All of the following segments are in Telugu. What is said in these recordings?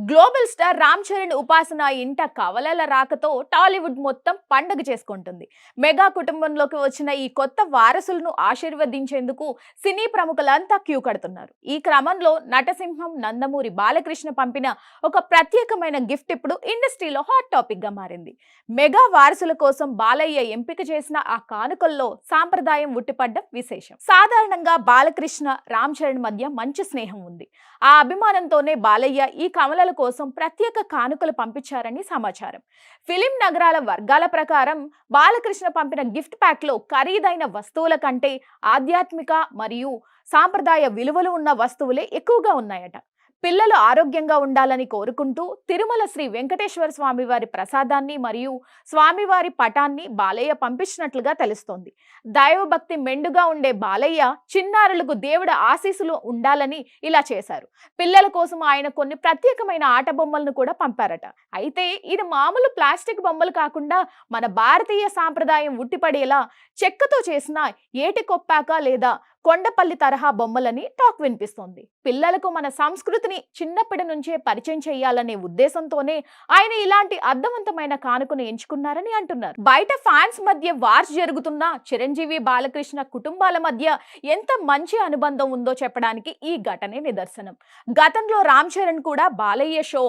గ్లోబల్ స్టార్ రామ్ చరణ్ ఉపాసన ఇంట కవలల రాకతో టాలీవుడ్ మొత్తం పండగ చేసుకుంటుంది. మెగా కుటుంబంలోకి వచ్చిన ఈ కొత్త వారసులను ఆశీర్వదించేందుకు సినీ ప్రముఖులంతా క్యూ కడుతున్నారు. ఈ క్రమంలో నటసింహం నందమూరి బాలకృష్ణ పంపిన ఒక ప్రత్యేకమైన గిఫ్ట్ ఇప్పుడు ఇండస్ట్రీలో హాట్ టాపిక్ గా మారింది. మెగా వారసుల కోసం బాలయ్య ఎంపిక చేసిన ఆ కానుకల్లో సాంప్రదాయం ఉట్టిపడ్డం విశేషం. సాధారణంగా బాలకృష్ణ రామ్ చరణ్ మధ్య మంచి స్నేహం ఉంది. ఆ అభిమానంతోనే బాలయ్య ఈ కమలల కోసం ప్రత్యేక కానుకలు పంపించారని సమాచారం. ఫిలిం నగరాల వర్గాల ప్రకారం బాలకృష్ణ పంపిన గిఫ్ట్ ప్యాక్ లో ఖరీదైన వస్తువుల కంటే ఆధ్యాత్మిక మరియు సాంప్రదాయ విలువలు ఉన్న వస్తువులే ఎక్కువగా ఉన్నాయట. పిల్లలు ఆరోగ్యంగా ఉండాలని కోరుకుంటూ తిరుమల శ్రీ వెంకటేశ్వర స్వామి వారి ప్రసాదాన్ని మరియు స్వామివారి పటాన్ని బాలయ్య పంపించినట్లుగా తెలుస్తోంది. దైవభక్తి మెండుగా ఉండే బాలయ్య చిన్నారులకు దేవుడి ఆశీస్సులు ఉండాలని ఇలా చేశారు. పిల్లల కోసం ఆయన కొన్ని ప్రత్యేకమైన ఆట బొమ్మలను కూడా పంపారట. అయితే ఇది మామూలు ప్లాస్టిక్ బొమ్మలు కాకుండా మన భారతీయ సాంప్రదాయం ఉట్టిపడేలా చెక్కతో చేసిన ఏటి కొప్పాక లేదా కొండపల్లి తరహా బొమ్మలని టాక్ వినిపిస్తోంది. పిల్లలకు మన సంస్కృతిని చిన్నప్పటి నుంచే పరిచయం చేయాలనే ఉద్దేశంతోనే ఆయన ఇలాంటి అర్థవంతమైన కానుకను ఎంచుకున్నారని అంటున్నారు. బయట ఫ్యాన్స్ మధ్య వార్స్ జరుగుతున్న చిరంజీవి బాలకృష్ణ కుటుంబాల మధ్య ఎంత మంచి అనుబంధం ఉందో చెప్పడానికి ఈ ఘటనే నిదర్శనం. గతంలో రామ్ చరణ్ కూడా బాలయ్య షో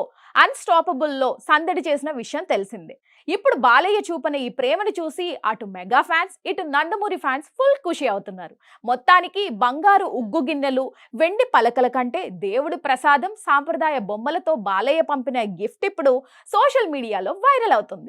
అన్స్టాపబుల్ లో సందడి చేసిన విషయం తెలిసిందే. ఇప్పుడు బాలయ్య చూపిన ఈ ప్రేమను చూసి అటు మెగా ఫ్యాన్స్ ఇటు నందమూరి ఫ్యాన్స్ ఫుల్ ఖుషి అవుతున్నారు. మొత్తానికి బంగారు ఉగ్గు గిన్నెలు, వెండి పలకల కంటే దేవుడి ప్రసాదం, సాంప్రదాయ బొమ్మలతో బాలయ్య పంపిన గిఫ్ట్ ఇప్పుడు సోషల్ మీడియాలో వైరల్ అవుతుంది.